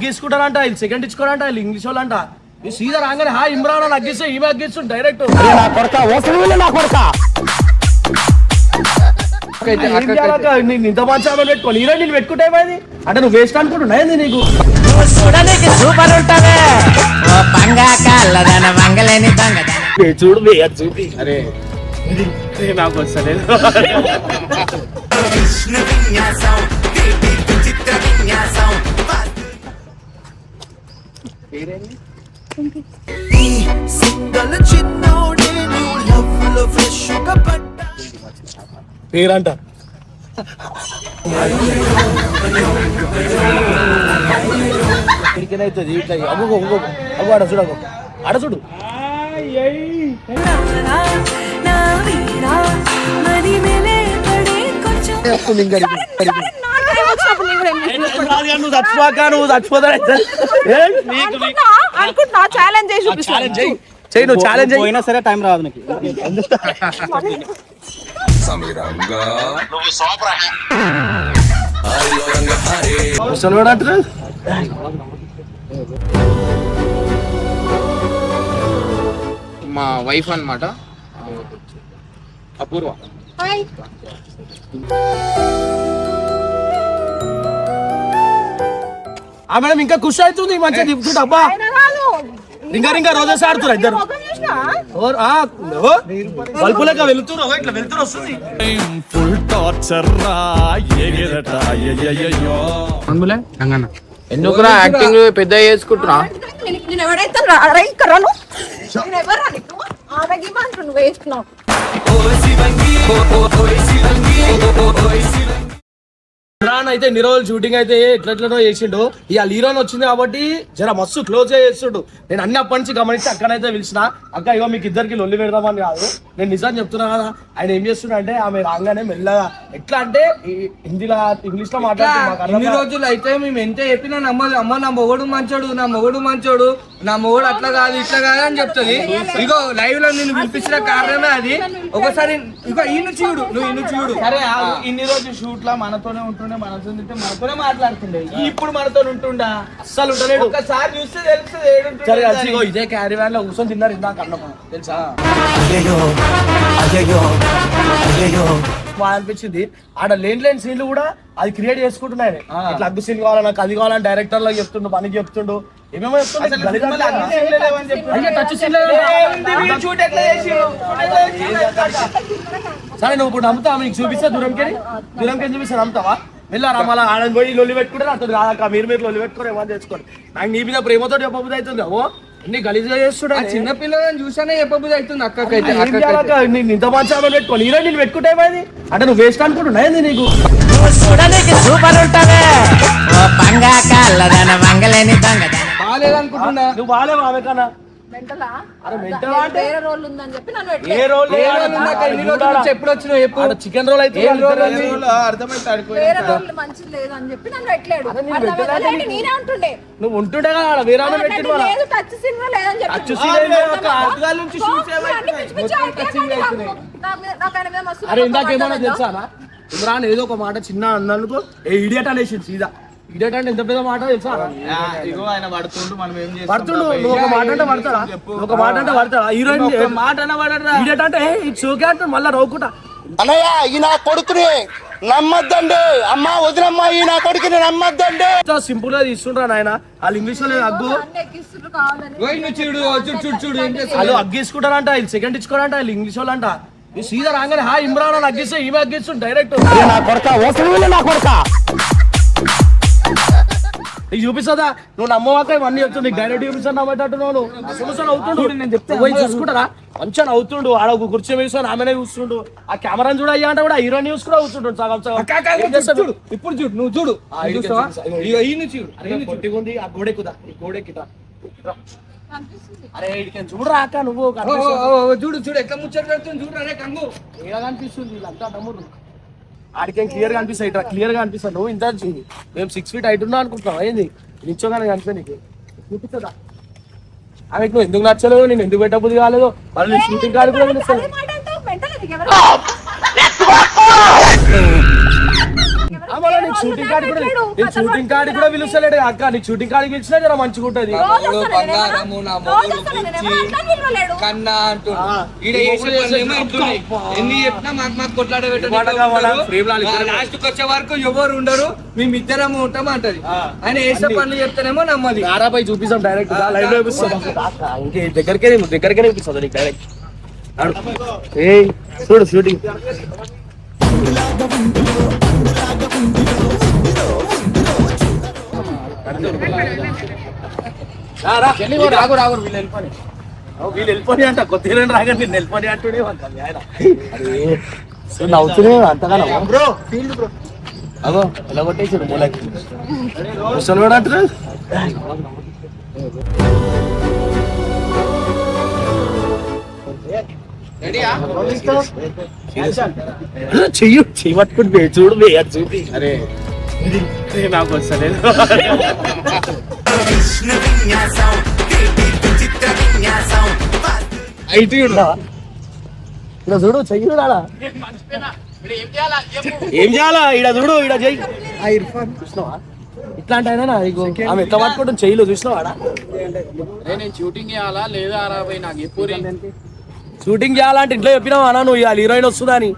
అగ్గేసుకుంటారంట వీళ్ళు సెకండ్ ఇచ్చుకోరంట వీళ్ళు ఇంగ్లీష్ వాళ్ళు అంట సీదా రాగానే హా ఇమ్రాన్ అని అగ్గిస్తే ఈమె అగ్గిస్తుంది డైరెక్ట్ ఇంత మంచి ఆమె పెట్టుకోని ఈరోజు నేను పెట్టుకుంటే ఏమైంది అంటే నువ్వు వేస్ట్ అనుకుంటున్నా ఏంది నీకు సూపర్ ఉంటావే చూడు చూపి అరే నాకు వస్తలేదు పేరంట అవుతుంది ఇట్లా అగు ఆడ చూడు ఆడ చూడు నువ్వు చచ్చిపోక నువ్వు చచ్చిపోతా చెయ్యి నువ్వు ఛాలెంజ్ అయినా సరే టైం రాదు నీకు అంటారు మా వైఫ్ అన్నమాట అపూర్వ మేడం ఇంకా ఖుషి అవుతుంది మంచిగా తిప్పుతుంటే అబ్బా ఇంకా రోజెస్ ఆడుతున్నారు ఇద్దరు బల్పులేక వెళ్తున్నారు ఇట్లా వెళ్తురు వస్తుంది ఎందుకురా యాక్టింగ్ పెద్ద చేసుకుంటున్నా ఇమ్రాన్ అయితే ఇన్ని రోజులు షూటింగ్ అయితే ఎట్లెట్లనో చేసిండు ఇవాళ హీరోని వచ్చింది కాబట్టి జర మస్తు క్లోజ్ చేస్తుండు నేను అన్ని అప్పటి నుంచి గమనించి అక్కడైతే పిలిచిన అక్క ఇగో మీకు ఇద్దరికి లొల్లి పెడదామని కాదు నేను నిజం చెప్తున్నా కదా ఆయన ఏం చేస్తున్నా అంటే ఆమె రాగానే మెల్లగా ఎట్లా అంటే హిందీలో ఇంగ్లీష్ లో మాట్లాడుతున్నా ఇన్ని రోజులు అయితే మేము ఎంత చెప్పినా నమ్మదు అమ్మ నా మొగడు మంచోడు నా మొగడు అట్లా కాదు ఇట్లా కాదు అని చెప్తుంది ఇగో లైవ్ లో నేను పిలిపించిన కారణమే అది ఒకసారి ఇగో చూడు నువ్వు చూడు సరే ఇన్ని రోజులు షూట్ లా మనతోనే ఉంటుండే మనతోనే మాట్లాడుతుండే ఇప్పుడు మనతో ఉంటుండా అస్సలు ఉండలేడు ఒకసారి చూస్తే తెలుస్తుంది సరే ఇదే క్యారీ వ్యాన్ లో కూర్చొని తిన్నారు ఇందాక అన్నమా తెలుసా అనిపించింది ఆడ లేని సీన్లు కూడా అది క్రియేట్ చేసుకుంటున్నాయి ఇట్లా అగ్గు సీన్ కావాలి నాకు అది కావాలని డైరెక్టర్ లో చెప్తుండు పనికి చెప్తుండు ఏమేమో సరే నువ్వు ఇప్పుడు నమ్ముతావా మీకు చూపిస్తా దూరంకి చూపిస్తా నమ్ముతావా వెళ్ళారా మళ్ళీ ఆడని పోయి లొల్లి పెట్టుకుంటారు అతను కాదక్క మీరు లొల్లి పెట్టుకోరు ఏమని తెచ్చుకోండి నాకు నీ మీద ప్రేమతో చెప్పబుద్ధి అవుతుంది ఓ అన్ని గలీజ్గా చేస్తున్నా చిన్న పిల్లలని చూసానే చెప్పబుద్ధి అవుతుంది అక్కకైతే ఇంత మంచి ఆమె పెట్టుకోని ఈరోజు నేను పెట్టుకుంటే ఏమైంది అంటే నువ్వు వేస్ట్ అనుకుంటున్నా ఏంది నీకు సూపర్ ఉంటావే బాగాలేదనుకుంటున్నా నువ్వు బాగాలేవు ఆమె కన్నా ఎప్పుడు వచ్చినావు ఎప్పుడు చికెన్ రోల్ అయితే నువ్వు ఉంటుండే కదా వేరే అరే ఇందాకేమన్నా తెలుసా ఇమ్రాన్ ఏదో ఒక మాట చిన్న అన్నందుకు ఏ ఇడియట్ అనేసింది సీదా ఇడియట్ అంటే ఎంత పెద్ద మాట తెలుసా ఆయన పడుతుండు మనం ఏం పడుతుండు నువ్వు ఒక మాట అంటే పడతాడా ఒక మాట అంటే పడతాడా హీరోయిన్ మాట అన్న పడరా ఇడియట్ అంటే ఇట్స్ ఓకే అంటాడు మళ్ళీ నవ్వుకుంటా అన్నయ్య ఈ నా కొడుకుని నమ్మద్దండి అమ్మ వదినమ్మ ఈ నా కొడుకుని నమ్మద్దండి సింపుల్ గా తీసుకుంటా నాయన వాళ్ళు ఇంగ్లీష్ లో అగ్గు వాళ్ళు అగ్గేసుకుంటారంట వీళ్ళు సెకండ్ ఇచ్చుకోరంట వీళ్ళు ఇంగ్లీష్ వాళ్ళు అంట సీదా రాగానే హా ఇమ్రాన్ అని అగ్గిస్తే ఈమె అగ్గిస్తుంది డైరెక్ట్ నీకు చూపిస్తుందా నువ్వు నమ్మవాక ఇవన్నీ చెప్తుంది డైరెక్ట్ చూపిస్తాను నమ్మేటట్టున్నావు అవుతుండు నేను చెప్తే పోయి చూసుకుంటారా మంచిగా అవుతుండు ఆడ ఒక కుర్చీ వేసుకొని ఆమెనే చూస్తుండు ఆ కెమెరాని చూడ అయ్యా అంటే కూడా హీరోని చూసుకుని అవుతుంటాడు సగం ఇప్పుడు చూడు నువ్వు చూడు ఉంది ఆ గోడెక్కుదా ఈ గోడెక్కుతా అరే చూడరా అక్క నువ్వు చూడు ఎట్లా ముచ్చట పెడుతుంది చూడు అరే కంగు ఎలా కనిపిస్తుంది వీళ్ళంతా నమ్ముడు ఆడికేం క్లియర్ గా అనిపిస్తాయి ఇట్లా క్లియర్ గా అనిపిస్తాను నువ్వు ఇంత మేము 6 feet హైట్ ఉన్నా అనుకుంటున్నావు ఏంది నిల్చోగానే కనిపిస్తా నీకు చూపిస్తుందా ఆమె నువ్వు ఎందుకు నచ్చలేవు నేను ఎందుకు పెట్టబుద్ధి కాలేదు మళ్ళీ షూటింగ్ కాదు కూడా తెలుస్తుంది నీకు షూటింగ్ కార్డు కూడా నేను షూటింగ్ కార్డు కూడా పిలుస్తలేడు అక్క. నీకు షూటింగ్ కార్డు పిలిచినా జర మంచిగా ఉంటది. నా మొగుడు బంగారము, నా మొగుడు పిచ్చి కన్నా అంటున్నా. ఈడ చేసే పనులేమో ఇంటున్నాయి. ఎన్ని చెప్పినా మాకు కొట్లాడ లాస్ట్ కి వచ్చే వరకు ఎవరు ఉండరు, మేమిద్దరం ఉంటాం అంటది. ఆయన వేసే పనులు చెప్తానేమో నమ్మది. ఆరాపై చూపిస్తాం డైరెక్ట్ లైవ్ లో చూపిస్తాం. ఇంకే దగ్గరకే చూపిస్తుంది నీకు డైరెక్ట్. ఏయ్ చూడు షూటింగ్ వీళ్ళు వెళ్ళిపోయి అంట కొత్త హీరోయిన్ రాగా నేను వెళ్ళిపోయి అంటుండే ఆయన నవ్వుతూనే అంతగా బ్రో ఫీల్డ్ బ్రో అగో ఎలా కొట్టేసాడు మూలకి ముసలి కూడా అంటారు. చెయ్యి పట్టుకుని చూడు వేయాలి చూపి. అరే నాకు వస్తలేదు. ఇక్కడ చూడు చెయ్యి చూడాలా ఏం చేయాలా ఈడ చూడు ఈడ చెయ్యి చూసినావా ఇట్లాంటి అయినా ఆమె ఎట్లా పట్టుకుంటుంది చెయ్యిలో చూసినావాడా. నేను షూటింగ్ చేయాలా లేదా అరాబై నాకు ఎప్పుడు షూటింగ్ చేయాలంటే ఇంట్లో చెప్పినావా అన్న నువ్వు ఇవాళ హీరోయిన్ వస్తుందా అని.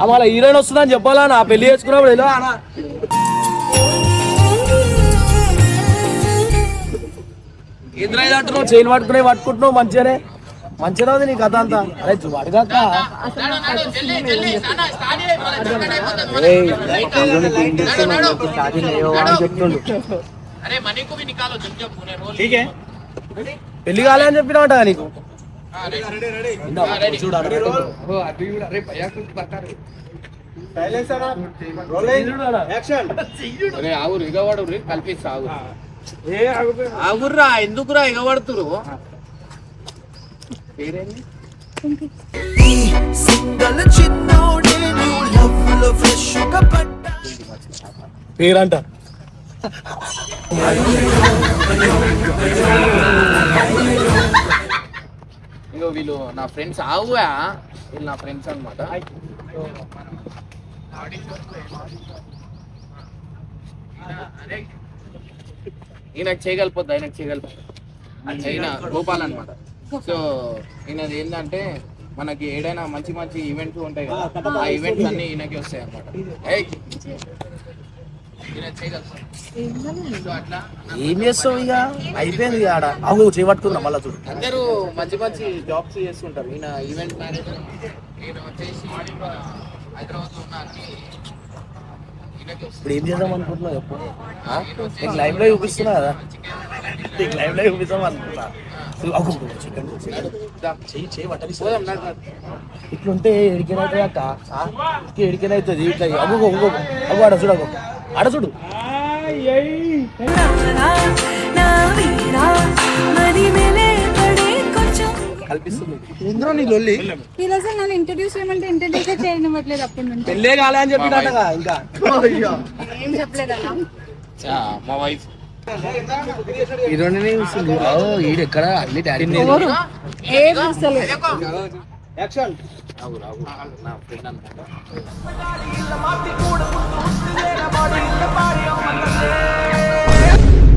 మళ్ళీ హీరోయిన్ వస్తుందని చెప్పాలా నా పెళ్లి చేసుకున్నప్పుడు ఎలా అన్న ఎదురైతే అంటున్నావు చైన్ పట్టుకుంటున్నావు మంచిగానే ఉంది నీ కథ అంతా. అరే అడగాక చెప్తుండు పెళ్లి కాలే అని చెప్పినాట నీకు. ఆగురు ఎగవాడు కల్పిస్తా ఆగుర్రా ఎందుకురా ఎగబడుతురు. పేరంట ఇగో వీళ్ళు నా ఫ్రెండ్స్ ఆగువా వీళ్ళు నా ఫ్రెండ్స్ అనమాట. ఈయనకు చేయగలిపోద్ది ఆయనకు చేయగలిపోద్ది ఈయన గోపాల్ అనమాట. సో ఈయనది ఏంటంటే మనకి ఏదైనా మంచి మంచి ఈవెంట్స్ ఉంటాయి కదా ఆ ఈవెంట్స్ అన్ని ఈయనకి వస్తాయి అనమాట. ఏం చేస్తావు ఇక అయిపోయింది ఆడ అవు చేపట్టుకున్నా మళ్ళా చూడు. అందరూ మంచి మంచి జాబ్స్ చేస్తుంటారు. ఈయన ఈవెంట్ మేనేజర్ ఈయన వచ్చేసి హైదరాబాద్ లో ఉన్న అన్ని ఇప్పుడు ఏం చేద్దాం అనుకుంటున్నావు ఎప్పుడు నీకు లైవ్ లో చూపిస్తున్నా కదా నీకు లైవ్ లో చూపిస్తాం అనుకుంటున్నా. ఇట్లుంటే ఎడికేనవుతుంది అక్క ఎడికేనవుతుంది ఇట్లా అగు ఆడ చూడు ఆడ చూడు. కల్పిస్తుంది ఎందులో నీ లొల్లి ఇంట్రడ్యూస్ చేయమంటే ఇంట్రడ్యూస్ చేయనివ్వట్లేదు అప్పటి నుండి. పెళ్ళే కాలే అని చెప్పినట్టుగా ఇంకా ఏం చెప్పలేదన్నా మా వైఫ్ ఈడెక్కడ అన్ని డాడీ ఏం అసలు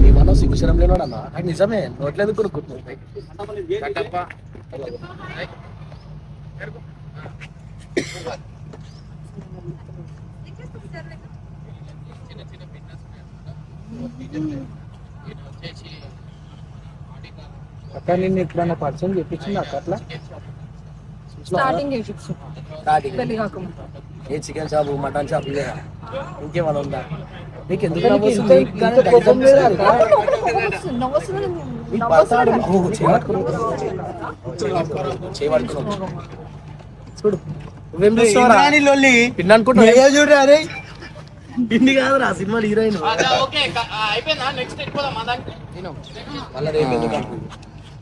ఏమన్నా సిగ్గుశరం లేనోడన్నా నాకు నిజమే నోట్లేదు కొనుక్కుంటున్నాయి. అక్క నిన్ను ఎప్పుడన్నా పరిచయం చెప్పించింది అక్క అట్లా స్టార్టింగ్ పెళ్లి కాకుండా ఏ చికెన్ షాపు మటన్ షాపు లేదా ఇంకేమైనా ఉందా నీకు ఎందుకు చూడు నువ్వేం చూస్తావా పిన్ అనుకుంటా చూడు అరే పిన్ని కాదురా సినిమా హీరోయిన్.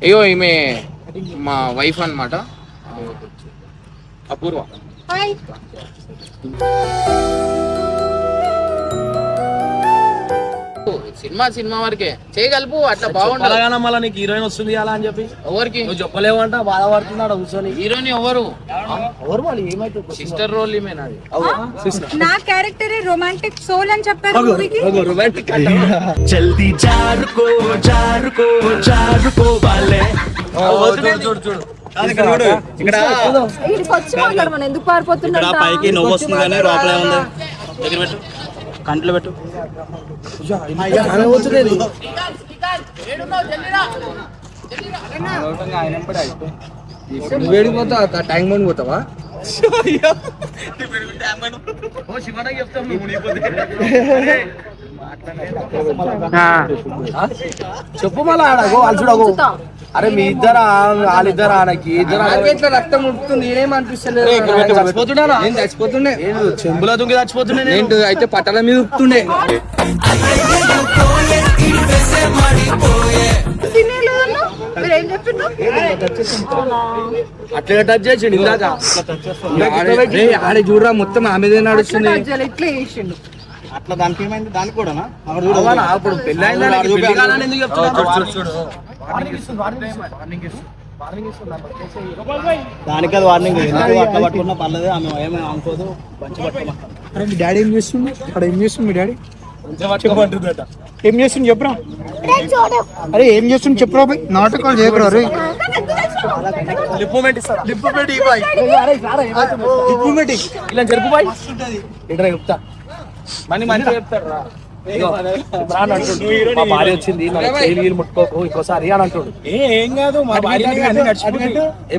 అయ్యో ఈమె మా వైఫ్ అన్నమాట అపూర్వ. సినిమా వరకే చేయగలుపు అట్లా బాగుండదు. అలాగనా మళ్ళీ నీకు హీరోయిన్ వస్తుంది అలా అని చెప్పి ఎవరికి నువ్వు చెప్పలేవంట బాధపడుతున్నాడు కూర్చొని. హీరోని ఎవరు? ఎవరు వాళ్ళు ఏమైతుంది సిస్టర్ రోల్ ఈమెనాది. నా క్యారెక్టర్ రొమాంటిక్ సోల్ అని చెప్పారు మూవీకి. రొమాంటిక్ జల్దీ జారుకో జారుకో జారుకో వాలే. చూడు ఇక్కడ పైకి నవ్వు వస్తుంది కానీ లోపలే ఉంది. దగ్గర పెట్టు, కంట్లో పెట్టు. వేడికి పోతావా? ట్యాంక్ బండ్ పోతావా? చెప్పు మళ్ళా వాళ్ళు చూడకు. అరే మీ ఇద్దరా వాళ్ళిద్దరా ఆనకి ఇట్లా రక్తం ఉడుతుంది, ఏం అనిపిస్తలేదు. చచ్చిపోతున్నానా? నేను చచ్చిపోతుండే, చెంబుల దుంగి చచ్చిపోతుండే నేను అయితే పట్టాల మీద ఉప్పుతుండే. అట్లా టచ్ చేసిండు ఇందాక. ఆడే చూడరా మొత్తం ఆమెదే నడుస్తుంది. ఇట్లా చేసిండు. అట్లా దానికి ఏమైంది? దానికి కూడా అవునా? ఇప్పుడు పెళ్లి అయిందా? పెళ్లి కాదని ఎందుకు చెప్తున్నావు? దానికి అది వార్నింగ్. అట్లా పట్టుకున్నా పర్లేదు, ఆమె ఏమీ అనుకోదు. మంచి పట్టుకున్నా. మీ డాడీ ఏం చేస్తుంది? అక్కడ ఏం చేస్తుంది మీ డాడీ? చెప్పమంటుందట. ఏం చేస్తుంది చెప్పురా. అరే ఏం చేస్తుంది చెప్పురా. నాటకాలు చేయకురా. రే లిప్మెంట్ ఇస్తారా? లిప్మెంట్ ఇలా జరుపు బాయ్. ఇట్లా చెప్తా మనీ మంచిగా చెప్తాడు రా. మా భార్య వచ్చింది, నీళ్ళు ముట్టుకోకు ఇంకోసారి అని అంటాడు. ఏం కాదు, మా భార్య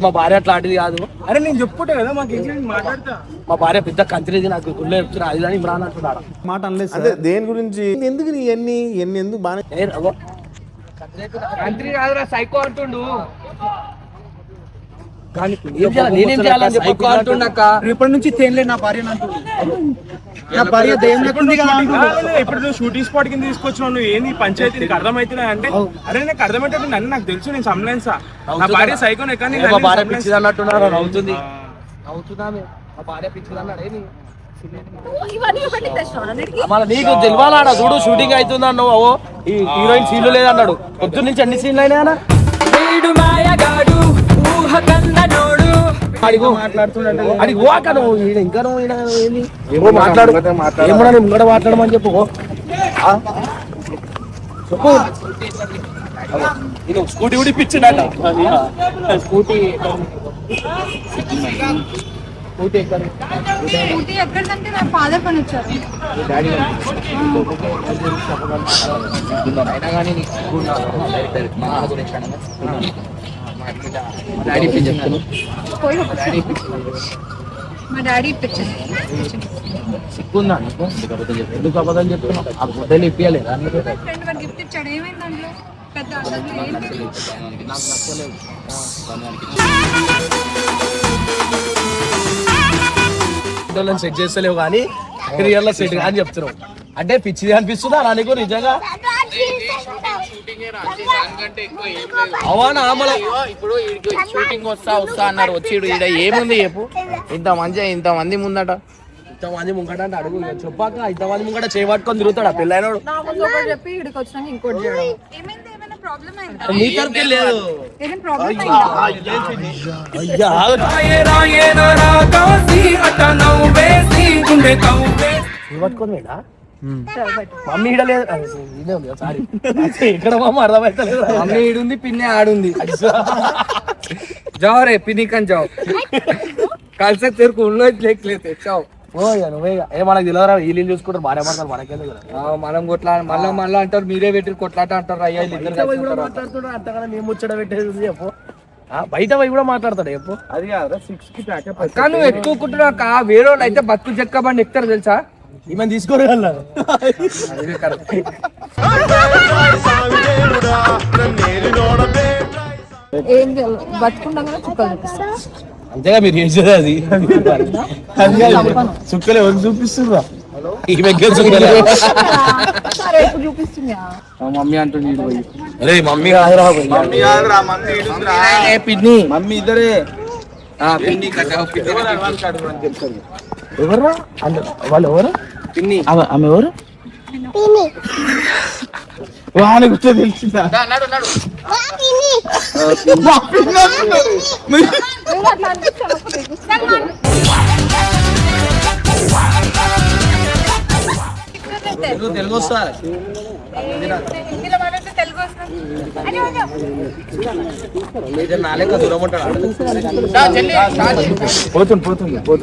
మా భార్య అట్లాంటిది కాదు. అరే నేను చెప్పుకుంటా కదా, మాకు మాట్లాడతా. మా భార్య పెద్ద కంత్రిది, నాకు గుళ్ళో చెప్తున్నా అది అని ఇమ్రాన్ అంటున్నాడు. మాట అనలేదు దేని గురించి, ఎందుకు నీ ఎన్ని ఎందుకు బాగా మంత్రి కాదురా, సైకో అంటుండు. నేనేం చేయాలని చెప్పి అంటుండక్క. రేపటి నుంచి తేనలే నా భార్య అంటుంది. నా భార్య దయ్యం లేకుంది కదా. ఇప్పుడు నువ్వు షూటింగ్ స్పాట్ కింద తీసుకొచ్చినావు, నువ్వు ఏంది పంచాయతీ నీకు అర్థమవుతున్నా అంటే, అరే నాకు అర్థమైతే నన్ను నాకు తెలుసు, నేను సంప్లైన్సా నా భార్య సైకోన్ ఎక్కడి మా భార్య పిచ్చిది అన్నట్టున్నారు. అవుతుంది అవుతుందామే మా భార్య పిచ్చిది అన్నాడు. మళ్ళీ నీకు తెలియాలన్నా చూడు, షూటింగ్ అవుతుంది అన్నావు, ఈ హీరోయిన్ సీన్లు లేదన్నాడు. పొద్దున్న నుంచి అన్ని సీన్లు అయినా అడిగి ఓక నువ్వు ఇంకా నువ్వు ఏమో మాట్లాడు, ఏమన్నా నువ్వు కూడా మాట్లాడమని చెప్పు. చెప్పు నేను స్కూటీ కూడా ఇప్పించిండట. స్కూటీ ఎక్కడంటే నా ఫాదర్ పని వచ్చారు. మా డాడీ ఇప్పించారు. సిగ్గుందా ఎందుకు అబద్ధం చెప్తున్నావు? ఆ బుడ్డలు ఇప్పియలేదా? ఫ్రెండ్ వాడు గిఫ్ట్ ఇచ్చాడు, ఏమైంది అందులో పెద్ద అసలు ఏంటి? నాకు నచ్చలేదు. సెట్ చేస్తలేవు కానీ రియల్ లో సెట్ అని చెప్తున్నావు అంటే పిచ్చిది అనిపిస్తుందా నీకు నిజంగా? అవునా? ఇప్పుడు షూటింగ్ వస్తా అన్నారు, వచ్చిడు ఈడ ఏముంది చెప్పు? ఇంతమంది ముందట, ఇంతమంది ముంగట అంటే అడుగు చెప్పాక ఇంతమంది ముంగట చేయబట్టుకొని తిరుగుతాడు ఆ పెళ్ళైనడు. చెప్పి ఇక్కడికి వచ్చినాక ఇంకోటి చేయడం. ఏమైంది? ఏమైనా ప్రాబ్లం అయిందా? నీ తరపుకే లేదు. ఏదైనా ప్రాబ్లం అయిందా? పట్టుకొని వేడా మమ్మీ ఈడ లేదు. సారీ ఇక్కడ మమ్మ అర్థమైతలేదు. మమ్మీ ఈడుంది, పిన్ని ఆడుంది. जाओ रे पिनी कन जाओ कल से तेरे को उन लोग देख लेते जाओ నువ్వే ఏ మనకు తెలియదురా, వీళ్ళు చూసుకుంటారు భార్య మాటలు మనకెందుకు? మనం కొట్లా మళ్ళా అంటారు, మీరే పెట్టి కొట్లాట అంటారు. అయ్యా మాట్లాడుతున్నాడు అంతగా మేము ముచ్చట పెట్టేది చెప్పు. బయట పోయి కూడా మాట్లాడతాడు చెప్పు. అది కాదురా 6 కి ప్యాకప్. కానీ నువ్వు ఎక్కువ వేరే వాళ్ళు అయితే బతుకు చెక్క బండి ఎక్కుతారు తెలుసా? ఈమె తీసుకోగలరు. ఏం బతుకుండగా చుక్కలు చూపిస్తా. అంతేగా మీరు చేసేది అది. చుక్కలు ఎవరు చూపిస్తున్నా? ఈమె చుక్కలే చూపిస్తుందా? మమ్మీ అంటుంది అరే మమ్మీ కాదురా, పిన్ని మమ్మీ ఇద్దరే. పిన్ని ఎవర్రా వాళ్ళు? ఎవరు పిన్ని ఆమె ఎవరు? వాని గుర్తు తెలిసిందా నడు నడు నువ్వు అట్లా అనిపించావు తెలుగు వస్తా హిందీలో మాట్లాడితే తెలుగు వస్తుంది నాలేక దూరం ఉంటాడు పోతుంది కదా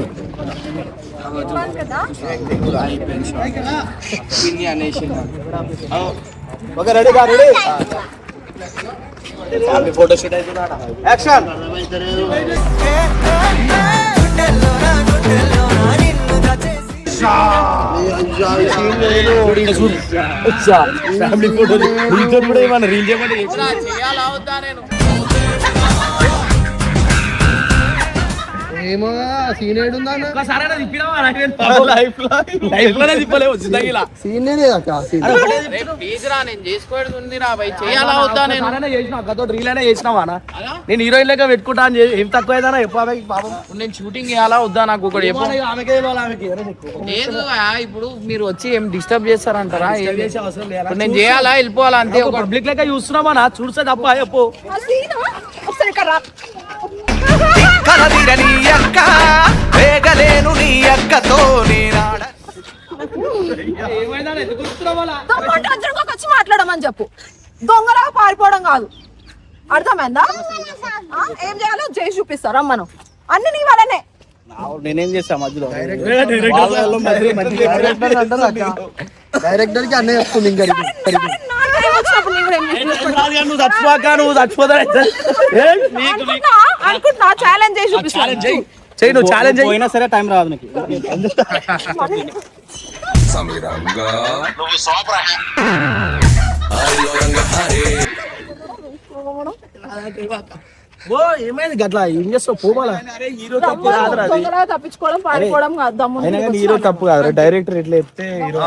ఓకే రెడీ ఫోటో షూట్ అవుతుందా యాక్షన్ ఫ్యామిలీ ఫోటో కూడా ఏమన్నా రీల్ చేయమంటే చేయాలా వద్దా నేను ఏమో సీన్ ఏడుందా లైఫ్ లోనే తిప్పలేవు జిందగీలా సీన్ లేదక్క రేపు ప్లీజ్ రా నేను చేసుకోవడం ఉంది రా భయ్ చేయాలా వద్దా నేను చేసిన అక్కతో రీల్ అయినా చేసినావా నేను హీరోయిన్ లెక్క పెట్టుకుంటా అని ఏం తక్కువ అయిందా చెప్పు పాపం నేను షూటింగ్ చేయాలా వద్దా నాకు ఒకటి చెప్పు ఆమెకే ఆమెకి లేదు ఇప్పుడు మీరు వచ్చి ఏం డిస్టర్బ్ చేస్తారంటారా ఏం చేసే అవసరం లేదు ఇప్పుడు నేను చేయాలా వెళ్ళిపోవాలా అంతే ఒక పబ్లిక్ లెక్క చూస్తున్నామా చూస్తే తప్ప చెప్పు ఒకసారి ఇక్కడ రా. కలదిరని అక్క వేగలేను నీ అక్కతో నేనాడ దొంగ అందరికీ వచ్చి మాట్లాడమని చెప్పు దొంగలాగా పారిపోవడం కాదు అర్థమైందా ఏం చేయాలో చేసి చూపిస్తారు అమ్మను అన్ని నీ వల్లనే నేనేం చేస్తా మధ్యలో డైరెక్టర్ కి అన్నీ చెప్తుంది ఇంకా నువ్వు చచ్చిపోక నువ్వు చచ్చిపోతా అనుకుంటున్నా ఛాలెంజ్ చేసి చూపిస్తాను చెయ్యి నువ్వు ఛాలెంజ్ పోయినా సరే టైం రాదు నీకు ఏమైంది గట్లా ఏం చేస్తావు పోవాలా హీరో తప్పు కాదురా అది. దొంగలాగా తప్పించుకోవడం పారిపోవడం కాదు దమ్ము అయినా కానీ హీరో తప్పు కాదు డైరెక్టర్ ఎట్లా చెప్తే హీరో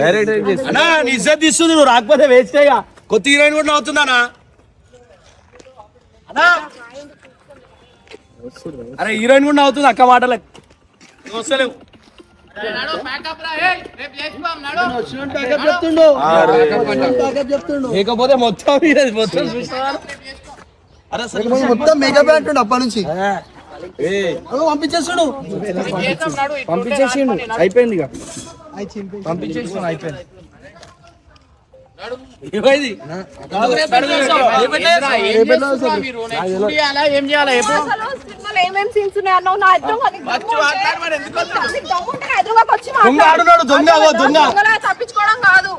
డైరెక్టర్ అన్నా నీ ఇజ్జత్ తీస్తుంది నువ్వు రాకపోతే వేస్ట్ అయ్యా కొత్త హీరోయిన్ కూడా అవుతుందానా అన్నా అరే హీరోయిన్ కూడా అవుతుంది అక్క మాటలకు వస్తలేవు లేకపోతే మొత్తం మొత్తం చూస్తావా అరే మొత్తం మేకప్ అంటుండు అప్పటి నుంచి పంపించేస్తాడు పంపించేసిండు అయిపోయింది ఇక పంపించేసాను అయిపోయింది ఏమైంది ఏం చేయాలా అసలు సినిమాలో ఏమేం సీన్స్ ఉన్నాయి అన్నావు నా అర్థం కాదు. నీకు దమ్ముంటే నా ఎదురుగాకి వచ్చి దొంగ మాట్లాడు. ఆడున్నాడు దొంగ దొంగ దొంగలాగా తప్పించుకోవడం కాదు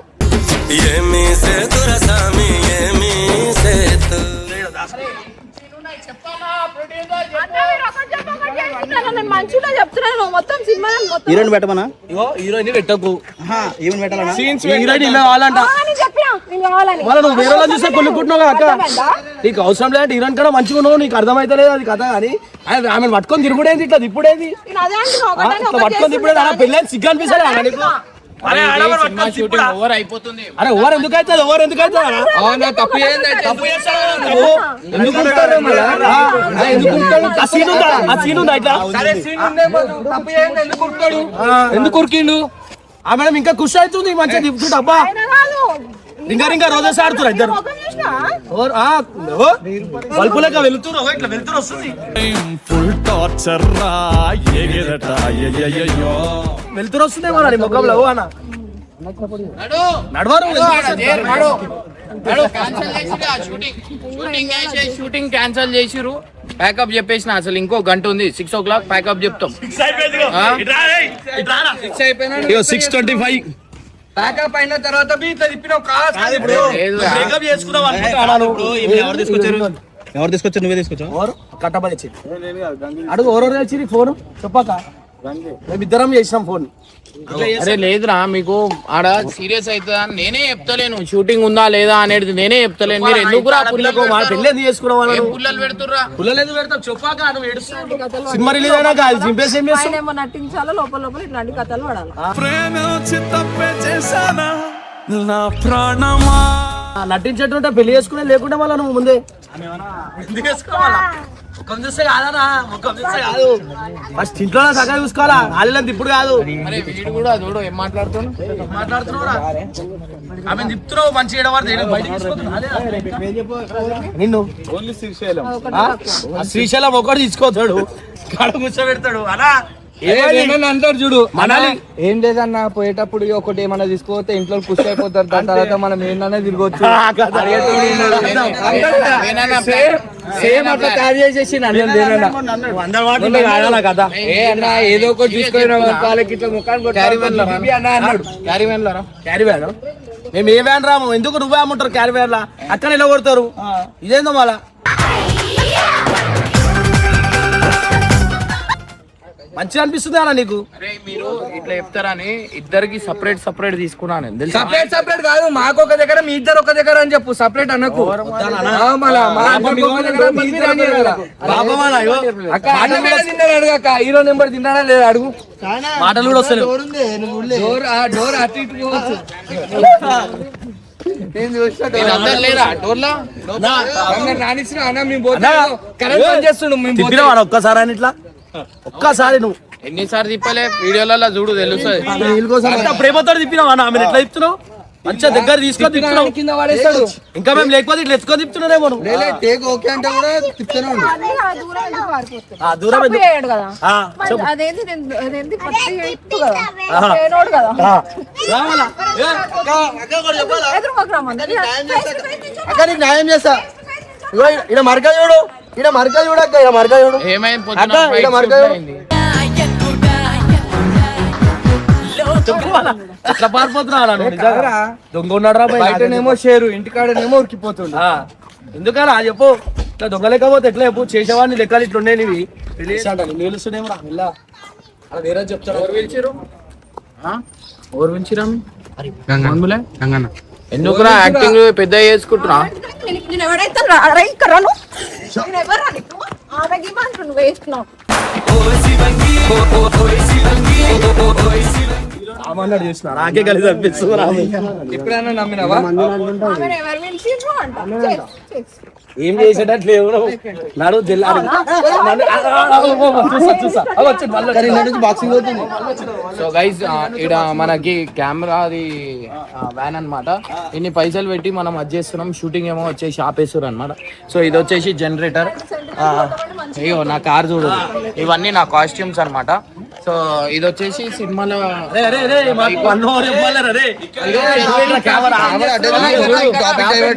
అన్న, మీరు ఒకటి చెప్పి ఒకటి చేస్తున్నారు. నేను మంచిగా చెప్తున్నాను నువ్వు మొత్తం సినిమా మొత్తం హీరోయిన్ పెట్టమనా ఇగో హీరోయిన్ పెట్టకు ఈవెన్ పెట్టాలనా హీరోయిన్ ఇలా కావాలంట అని చెప్పినా నేను కావాలని మళ్ళీ నువ్వు వేరే వాళ్ళని చూస్తే కొనుక్కుంటున్నావు కదా అక్క నీకు అవసరం లేదంటే హీరోయిన్ కూడా మంచిగా ఉన్నావు నీకు అర్థమైతలేదు అది కథ కానీ ఆమె పట్టుకొని తిరుగుడేది ఇట్లా తిప్పుడేది నేను అదే అంటున్నా ఒకటే ఇట్లా పట్టుకొని తిప్పుడేది అలా పెళ్ళని సిగ్గు అనిపిస్తుంది అలా నీకు షూటింగ్ ఓవర్ అయిపోతుంది అరే ఓవర్ ఎందుకు అవుతుంది ఓవర్ ఎందుకు అవుతుంది తప్పు ఏంది తప్పు చేస్తాడు నువ్వు. ఎందుకు ఉంటాడు మళ్ళా? ఎందుకు ఉంటాడు? ఆ సీన్ ఉందా ఆ సీన్ ఉందా ఇట్లా సరే సీన్ ఉందే తప్పు ఏంది ఎందుకు కుడతాడు ఎందుకు ఉరికిండు ఆ మేడం ఇంకా ఖుషి అవుతుంది మంచిగా తిప్పుతుంట అబ్బా ఆయన కాదు ఇంకా రోజెస్ ఆడుతున్నారు ఇద్దరు ముఖం చూసినా బల్పు లెక్క వెళ్తున్నారు ఇట్లా వెళ్తురు వస్తుంది ఫుల్ టార్చర్ రా ఎగెదట అయ్యయ్యయ్యో వెళ్తురు వస్తుంది మన ముఖంలో ఓ అన్న నడవరు షూటింగ్ క్యాన్సిల్ చేసిరు ప్యాకప్ చెప్పేసిన అసలు ఇంకో గంట ఉంది 6 o'clock ప్యాకప్ చెప్తాం 6:25 ప్యాకప్ అయిన తర్వాత ఇట్లా తిప్పినావు కాదు బ్రేకప్ చేసుకున్నావు అనుకుంటాను ఎవరు తీసుకొచ్చారు నువ్వే తీసుకొచ్చావు కట్టబడి వచ్చి అడుగు ఎవరెవరు వచ్చి ఫోన్ చెప్పాక మేమిద్దరం చేసినాం ఫోన్ అరే లేదురా మీకు ఆడ సీరియస్ అవుతుందా అని నేనే చెప్తలేను షూటింగ్ ఉందా లేదా అనేది నేనే చెప్తలేను మీరు ఎందుకు రా పుల్లకు పెళ్ళి ఎందుకు చేసుకున్నాం ఏం పుల్లలు పెడుతుర్రా పుల్లలు ఎందుకు పెడతాం చెప్పాక నువ్వు ఏడుస్తున్నావు సినిమా రిలీజ్ అయినాక అది చింపేసి ఏం చేస్తాం ఆయన ఏమో నటించాలో లోపల లోపల ఇట్లాంటి కథలు పడాలి ప్రేమ వచ్చి తప్పే చేశానా నా ప్రాణమా నటించేటుంటే పెళ్లి చేసుకునే లేకుండా మళ్ళీ నువ్వు ముందే ఎందుకు చేసుకోవాలా ముఖం చూస్తే కాదనా ముఖం చూస్తే కాదు ఫస్ట్ ఇంట్లో సగం చూసుకోవాలా ఆలీలంత ఇప్పుడు కాదు మరి వీడు కూడా చూడు ఏం మాట్లాడుతున్నావు మాట్లాడుతున్నావురా ఆమె తిప్పుతున్నావు మంచి ఏడవాడు బయటకు నిన్ను ఓన్లీ శ్రీశైలం శ్రీశైలం ఒకటి తీసుకోతాడు కాడ కూర్చోబెడతాడు అలా అంటారు చూడు మనాలి ఏం లేదన్న పోయేటప్పుడు ఒకటి ఏమన్నా తీసుకోపోతే ఇంట్లో పుష్టి అయిపోతారు దాని తర్వాత మనం ఏంటనే తిరగొచ్చు సేమ్ అట్లా తయారు చేసేసి కదా ఏ అన్న ఏదో ఒకటి తీసుకొని వాళ్ళకి ఇట్లా ముఖాన్ని క్యారీ వ్యాన్ మేము ఏ వ్యాన్ రాము ఎందుకు నువ్వే అమ్ముంటారు క్యారీ వ్యాన్ లా అక్కడ ఇలా కొడతారు ఇదేందో మళ్ళా మంచిగా అనిపిస్తుంది అన్న నీకు అరే మీరు ఇట్లా చెప్తారని ఇద్దరికి సపరేట్ తీసుకున్నాను తెలుసా సపరేట్ కాదు మాకు ఒక దగ్గర మీ ఇద్దరు ఒక దగ్గర అని చెప్పు సపరేట్ అనకు హీరో నెంబర్ తిన్నాడా లేదా అడుగు మాటలు కూడా వస్తాయి డోర్ అటు ఇటు పోవచ్చు రానిచ్చిన అన్న మేము కరెంట్ పని చేస్తుండు తిప్పినవాడు ఒక్కసారి అని ఇట్లా ఒక్కసారి నువ్వు ఎన్నిసార్లు తిప్పలే వీడియోలలో చూడు తెలుస్తుంది ప్రేమతో తిప్పినావా ఆమె ఎట్లా తిప్పుతున్నావు మంచిగా దగ్గర తీసుకొని తిప్పుతున్నావు కింద పడేస్తాడు ఇంకా మేము లేకపోతే ఇట్లా ఎత్తుకొని తిప్పుతున్నారేమో నువ్వు టేక్ ఓకే అంటే కూడా తిప్పుతూనే ఉండు దూరం ఎందుకు? చేయడు కదా ఆ, మరి అదేంటి పత్తి ఇప్పు కదా చేయనోడు కదా రావాలా? ఏ, ఎదురుకోకు రమ్మంది. అక్క నీకు న్యాయం చేస్తా ఇగో ఈడ మరక చూడు ఈడ మరక చూడక్క ఈడ మరక చూడు ఏమైంది అక్క, ఈడ మరక చూడు. ఎట్లా పారిపోతున్నావు దొంగ ఉన్నాడు రా బయటనేమో షేరు ఇంటికాడనేమో ఉరికిపోతుండు ఎందుకలా చెప్పు ఇట్లా దొంగ లేకపోతే ఎట్లా చెప్పు చేసేవాడిని లెక్కలు ఇట్లా ఉండే నీవి నిలుస్తున్నాయేమో రా ఇలా అలా వేరే చెప్తాను ఎందుకురా యాక్టింగ్ పెద్ద చేసుకుంటున్నా నేను ఎవరైతే రాను నేను ఎవరు ఆమెకి నువ్వు వేస్తున్నావు రామన్నాడు చేసిన నాకే కలిసి అనిపిస్తుంది ఎప్పుడైనా నమ్మినావా ఆమెను ఎవరు పిలిచిండ్రు అంట ఏం చేసేటట్లు లేవు నాడు జిల్లా బాక్సింగ్ అవుతుంది సో గైస్ ఇక్కడ మనకి కెమెరాది వ్యాన్ అన్నమాట ఇన్ని పైసలు పెట్టి మనం అది చేస్తున్నాం షూటింగ్ ఏమో వచ్చేసి ఆపేస్తారు అనమాట సో ఇది వచ్చేసి జనరేటర్ అయ్యో నా కార్ చూడు ఇవన్నీ నా కాస్ట్యూమ్స్ అన్నమాట సో ఇది వచ్చేసి సినిమాలో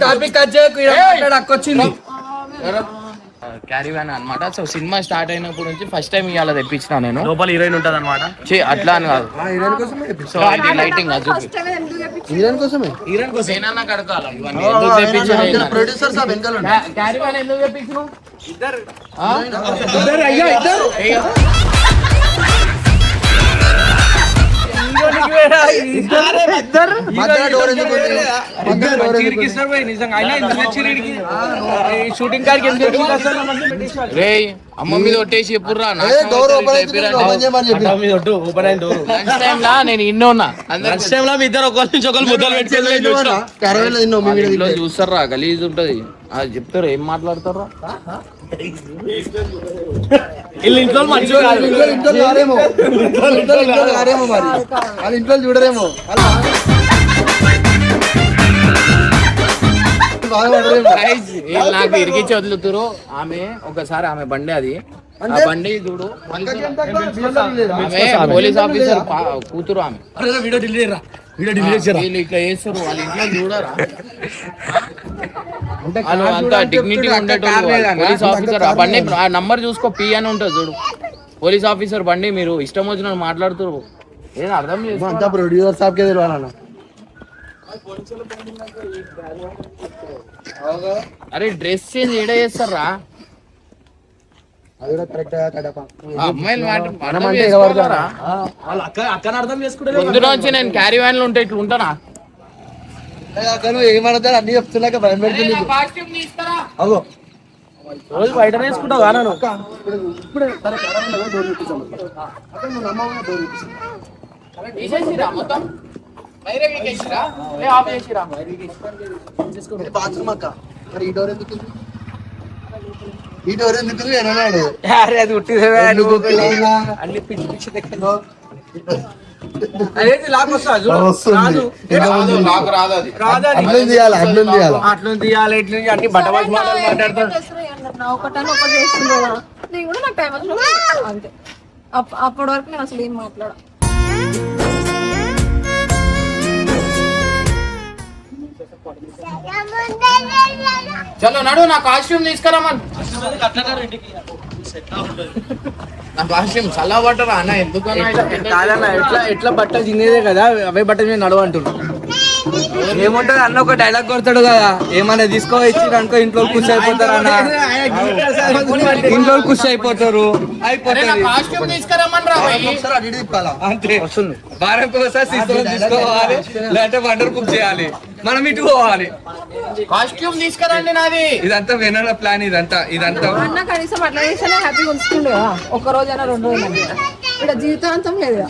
టాపిక్ వచ్చింది క్యారీ వ్యాన్ అనమాట సో సినిమా స్టార్ట్ అయినప్పటి నుంచి ఫస్ట్ టైం ఇవాళ తెప్పించిన నేను లోపల హీరోయిన్ ఉంటది అనమాట అట్లా అని కాదు సో అది లైటింగ్ అది హీరోయిన్ కోసమే నేనన్నా కడతాను ఇవన్నీ ఎందుకు తెప్పించిన ప్రొడ్యూసర్ సాబ్ వెనకాల క్యారీ వ్యాన్ ఎందుకు తెప్పించిన ఇద్దరు షూటింగ్ కాడికి రే అమ్మ మీద కొట్టేసి ఎప్పుడురా లంచ్ టైం లా నేను ఇన్నో ఉన్నా మీ ఇద్దరు ఒకరి నుంచి ఒకరు ముద్దలు ఇంట్లో చూస్తారా గలీజ్ ఉంటది అది చెప్తారు ఏం మాట్లాడతారా వీళ్ళు ఇంట్లో మంచిగా వాళ్ళ ఇంట్లో చూడరేమో నాకు ఇరిగించి వదులుతురు ఆమె ఒకసారి ఆమె బండి అది ఆ బండి చూడు ఆమె పోలీస్ ఆఫీసర్ కూతురు ఆమె వీడియో డిలీట్ రా వీడియో డిలీట్ వీళ్ళు ఇట్లా చేస్తారు వాళ్ళ ఇంట్లో చూడరా వాళ్ళు అంతా డిగ్నిటీ ఉండేటోళ్ళు పోలీస్ ఆఫీసర్ ఆ బండి ఆ నంబర్ చూసుకో పి అని ఉంటుంది చూడు పోలీస్ ఆఫీసర్ బండి మీరు ఇష్టం వచ్చిన మాట్లాడుతున్నారు ఏదో అర్థం అంతా ప్రొడ్యూసర్ సాబ్ కే తెలియాలన్నా అరే డ్రెస్ చేంజ్ ఏడ చేస్తారా అది కూడా కరెక్ట్ కడప అమ్మాయిలు వాళ్ళు అక్కని అర్థం చేసుకుంటే ముందు నుంచి నేను క్యారీ వ్యాన్ లో ఉంటే ఇట్లా ఉంటానా ఏమడతాడు అన్ని చెప్తున్నాక భయం పెడుతుంది అగో రోజు బయట వేసుకుంటావు కానీ ఇప్పుడే తీసేసిరా మొత్తం వైరే వీకేసిరా ఏ ఆఫ్ చేసిరా బాత్రూమ్ అక్క మరి ఈ డోర్ ఎందుకు ఉంది? ఈ డోర్ ఎందుకు ఉంది అని అన్నాడు. అరే అది ఉట్టిదే ఎందుకు పిల్లగా? అన్ని పిచ్చి పిచ్చి దగ్గర అదేంటి లాక్ వస్తా వస్తుంది. నాకు రాదు అది అట్లని తీయాలి, అట్లని తీయాలి. అట్లా తీయాలి ఇట్లా అన్ని బట్టబాజీ మాటలు మాట్లాడతాడు. ఒకటాను ఒకటి చేస్తుండేదా నేను కూడా నాకు టైం వచ్చినప్పుడు అంతే అప్పటి వరకు నేను అసలు ఏం మాట్లాడా. చలో నడు నా కాస్ట్యూమ్ తీసుకురామని నా కాస్ట్యూమ్ చల్ల పట్టరా అన్న ఎందుకన్నా కాదన్న ఎట్లా బట్టలు తినేదే కదా అవే బట్టలు మీద నడవ అంటున్నాడు. ఏముంటది అన్న ఒక డైలాగ్ కొడతాడు కదా ఏమన్నా తీసుకో ఇచ్చి అనుకో ఇంట్లో ఖుషి అయిపోతారు అన్న ఇంట్లో ఖుషి అయిపోతారు కాస్ట్యూమ్ తీసుకురామని రా ఒకసారి అటు ఇటు తిప్పాలా? అంతే వస్తుంది వారానికి ఒకసారి తీసుకోవాలి లేదంటే వండర్ కుక్ చేయాలి మనం ఇటు పోవాలి. కాస్ట్యూమ్ తీసుకురండి నాది ఇదంతా వెనల ప్లాన్ ఇదంతా అన్న కనీసం అట్లా చేసినా హ్యాపీగా ఉంచుతుండే కదా ఒక్క రోజైనా 2 రోజులు ఇక్కడ జీవితాంతం లేదు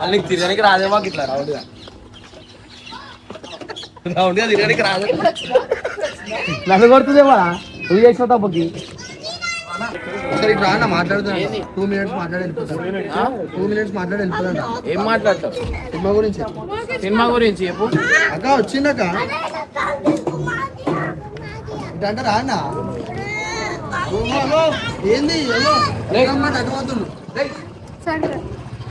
వాళ్ళకి తిరగడానికి రాదే మాకు ఇట్లా రౌండ్గా తిరగడానికి రాదు. నన్ను కొడుతుందేమో నువ్వు చేసిన తప్పకి. ఒకసారి ఇట్లా అన్న మాట్లాడుతున్నాను. 2 minutes మాట్లాడి వెళ్ళిపోతాను. 2 minutes మాట్లాడి వెళ్ళిపోతాను. ఏం మాట్లాడతావు సినిమా గురించి సినిమా గురించి చెప్పు అక్క వచ్చిందక్క ఇటంటే రా అన్న. ఏంది అటు పోతుండు. సరే